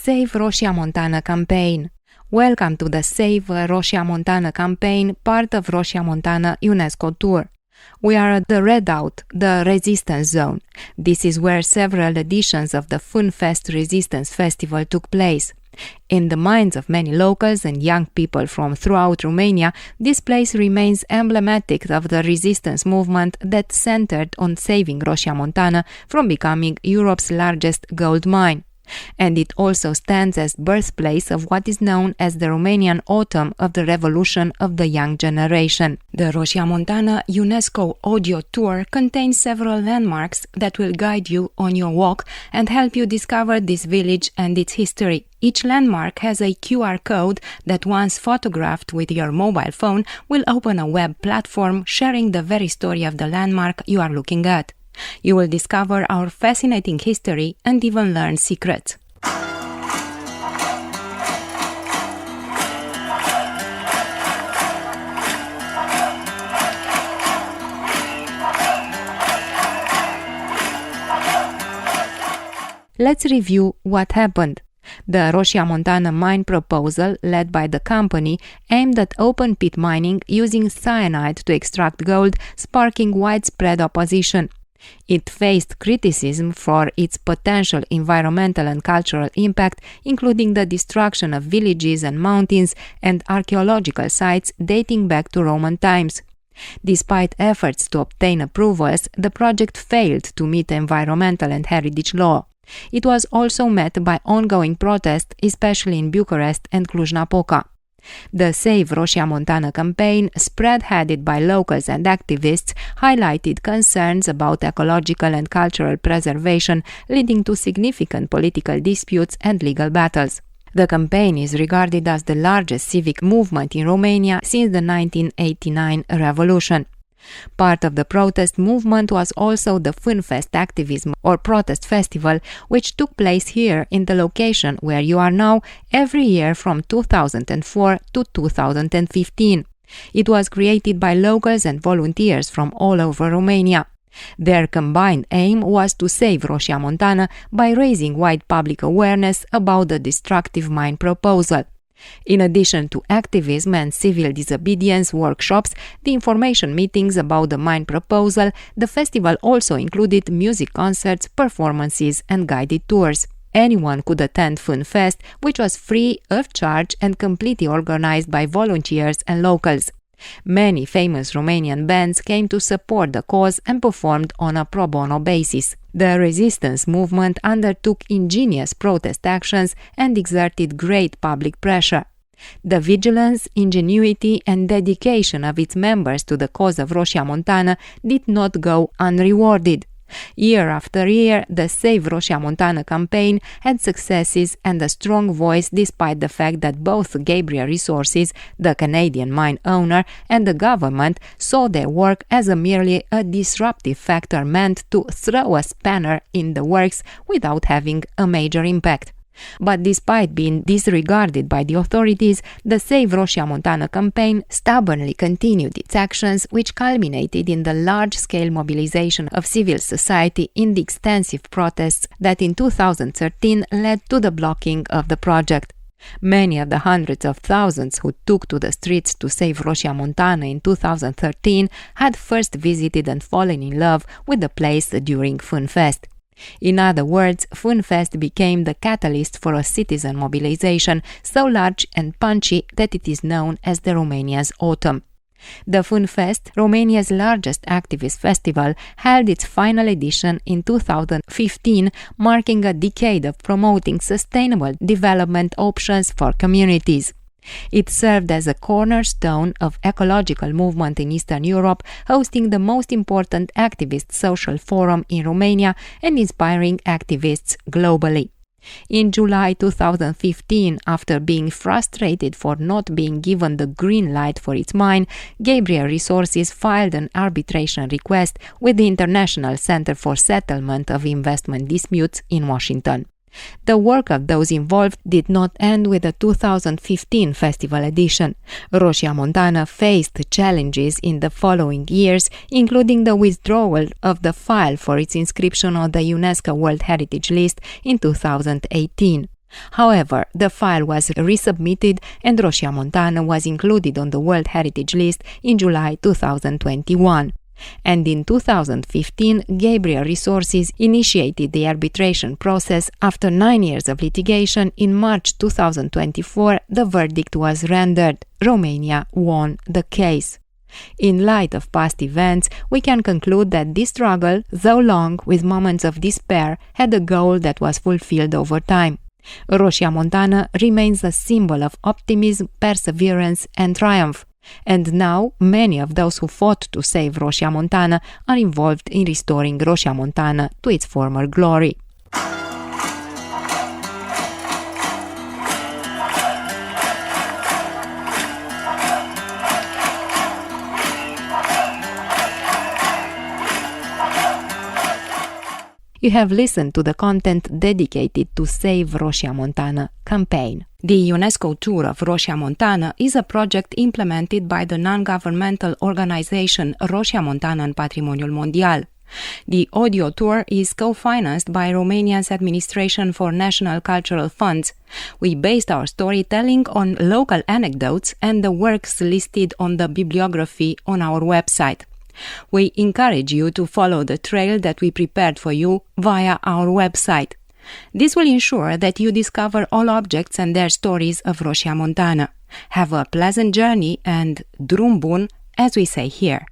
Save Roșia Montana campaign. Welcome to the Save Roșia Montana campaign, part of Roșia Montana UNESCO tour. We are at the Redoubt, the Resistance Zone. This is where several editions of the FunFest Resistance Festival took place. In the minds of many locals and young people from throughout Romania, this place remains emblematic of the resistance movement that centered on saving Roșia Montana from becoming Europe's largest gold mine. And it also stands as birthplace of what is known as the Romanian Autumn of the Revolution of the Young Generation. The Roșia Montana UNESCO audio tour contains several landmarks that will guide you on your walk and help you discover this village and its history. Each landmark has a QR code that, once photographed with your mobile phone, will open a web platform sharing the very story of the landmark you are looking at. You will discover our fascinating history and even learn secrets. Let's review what happened. The Roșia Montana mine proposal, led by the company, aimed at open-pit mining using cyanide to extract gold, sparking widespread opposition. It faced criticism for its potential environmental and cultural impact, including the destruction of villages and mountains and archaeological sites dating back to Roman times. Despite efforts to obtain approvals, the project failed to meet environmental and heritage law. It was also met by ongoing protests, especially in Bucharest and Cluj-Napoca. The Save Roșia Montana campaign, spearheaded by locals and activists, highlighted concerns about ecological and cultural preservation, leading to significant political disputes and legal battles. The campaign is regarded as the largest civic movement in Romania since the 1989 revolution. Part of the protest movement was also the FunFest activism or protest festival, which took place here in the location where you are now every year from 2004 to 2015. It was created by locals and volunteers from all over Romania. Their combined aim was to save Roșia Montana by raising wide public awareness about the destructive mine proposal. In addition to activism and civil disobedience workshops, the information meetings about the mine proposal, the festival also included music concerts, performances and guided tours. Anyone could attend FunFest, which was free of charge and completely organized by volunteers and locals. Many famous Romanian bands came to support the cause and performed on a pro bono basis. The resistance movement undertook ingenious protest actions and exerted great public pressure. The vigilance, ingenuity and dedication of its members to the cause of Roșia Montana did not go unrewarded. Year after year, the Save Roșia Montana campaign had successes and a strong voice despite the fact that both Gabriel Resources, the Canadian mine owner, and the government saw their work as merely a disruptive factor meant to throw a spanner in the works without having a major impact. But despite being disregarded by the authorities, the Save Roșia Montana campaign stubbornly continued its actions, which culminated in the large-scale mobilization of civil society in the extensive protests that in 2013 led to the blocking of the project. Many of the hundreds of thousands who took to the streets to save Roșia Montana in 2013 had first visited and fallen in love with the place during FunFest. In other words, FunFest became the catalyst for a citizen mobilization so large and punchy that it is known as the Romania's Autumn. The FunFest, Romania's largest activist festival, held its final edition in 2015, marking a decade of promoting sustainable development options for communities. It served as a cornerstone of ecological movement in Eastern Europe, hosting the most important activist social forum in Romania and inspiring activists globally. In July 2015, after being frustrated for not being given the green light for its mine, Gabriel Resources filed an arbitration request with the International Center for Settlement of Investment Disputes in Washington. The work of those involved did not end with the 2015 festival edition. Roșia Montana faced challenges in the following years, including the withdrawal of the file for its inscription on the UNESCO World Heritage List in 2018. However, the file was resubmitted and Roșia Montana was included on the World Heritage List in July 2021. And in 2015, Gabriel Resources initiated the arbitration process. After 9 years of litigation, in March 2024, the verdict was rendered. Romania won the case. In light of past events, we can conclude that this struggle, though long with moments of despair, had a goal that was fulfilled over time. Roșia Montana remains a symbol of optimism, perseverance, and triumph. And now, many of those who fought to save Roșia Montana are involved in restoring Roșia Montana to its former glory. You have listened to the content dedicated to Save Roșia Montana campaign. The UNESCO tour of Roșia Montana is a project implemented by the non-governmental organization Roșia Montana în Patrimoniul Mondial. The audio tour is co-financed by Romania's Administration for National Cultural Funds. We based our storytelling on local anecdotes and the works listed on the bibliography on our website. We encourage you to follow the trail that we prepared for you via our website. This will ensure that you discover all objects and their stories of Roșia Montana. Have a pleasant journey and drum bun, as we say here.